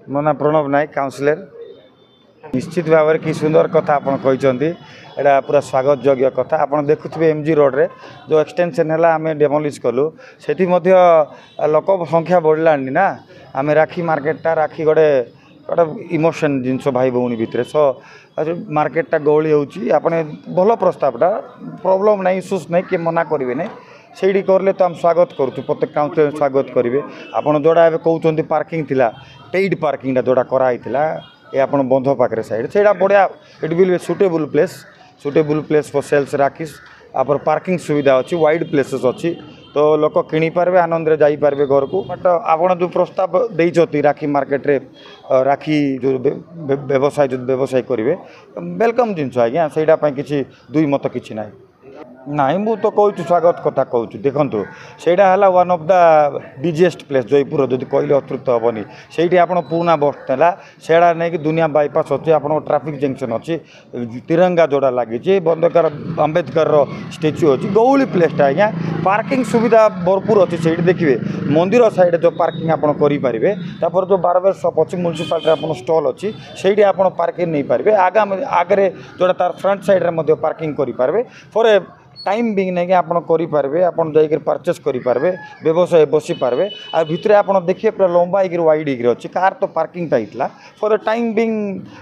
ମୋ ନା प्रणव नायक काउंसिलर। निश्चित भाव में कि सुंदर कथा आप एटा पूरा स्वागत योग्य कथा। आप देखुए एमजी रोड रे जो एक्सटेंशन है आम डेमोलिश कलु से लोक संख्या बढ़ला ना। आम राखी मार्केटा राखी गोटे गोटे इमोशन जिनस भाई भौणी भितर सो मार्केटा गहली होने भल प्रस्तावटा प्रोब्लेम ना इश्यूज नहीं किए मना करेंगे नहीं से करले तो हम स्वागत करूँ प्रत्येक काउंसिलर स्वागत करेंगे। आपड़ जोड़ा कहते पार्किंग थिला पेड पार्किंगटा जोड़ा कराई ये आप बंध पाखे सैड से बढ़िया it will be suitable place for sales राखीस आप पार्किंग सुविधा अच्छी वाइड प्लेसेस अच्छी तो लोक किणी पारे आनंद जापारे घर को। बट आप जो प्रस्ताव देती राखी मार्केट रे राखी जो व्यवसाय करेंगे वेलकम जिनस आज्ञा से किसी दुई मत कि ना नाई मु तो कहूँ स्वागत कथा कहूँ देखो सेटा है one of the busiest place Jaipur जो कहले अतृप्त हेनी से आप पुराना बस स्टैंड सेड़ा नहीं कि दुनिया बाईपास अच्छे आप ट्रैफिक जंक्शन अच्छी तिरंगा जोड़ा लगी बंदकर आंबेडकर स्टेच्यू अच्छी गौली प्लेसटा आज्ञा पार्किंग सुविधा भरपूर अच्छी से देखिए मंदिर साइड जो पार्किंग आप करेंगे जो बारबर शॉप अच्छी म्यूनिसिपालिटी आप स्टॉल अच्छी से आप पार्किंग नहीं पारे आगे जोड़ा तार फ्रंट साइड में पार्किंग करेंगे फॉर ए टाइम बिंग नहीं आप करेंगे आप परचेस करेंगे व्यवसाय बसी पारे आ भितर आप देखिए पूरा लंबा वाइड अच्छी कार तो पार्किंग होता फॉर टाइम बिंग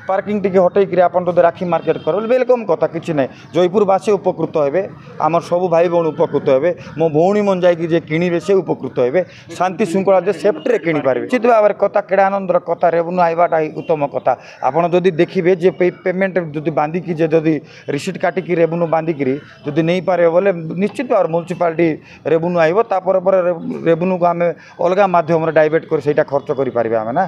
पार्किंग टी हटेक आप राखी मार्केट कर वेलकम कथा कि ना जयपुरवासी उपकृत हे आम सब भाई भौणी उपकृत हे मो भौणी मन जाए किणे से उपकृत हे शांति श्रृंखला जे सेफ्टी किणी पारे निश्चित भाव कथा केड़ा आनंदर कथा रेवेन्यू आइबाटा उत्तम कथा। आपड़ जदि देखिए जे पेमेंट जो बांधिकी जदि रिसीट काटिकी रेवेन्यू बांधिकी जदि नहीं पारे बोले निश्चित भाव म्यूनिसिपालिटी रेवेन्यू आइब रेवेन्यू को आम अलग माध्यम डाइवर्ट कर खर्च करें आम ना।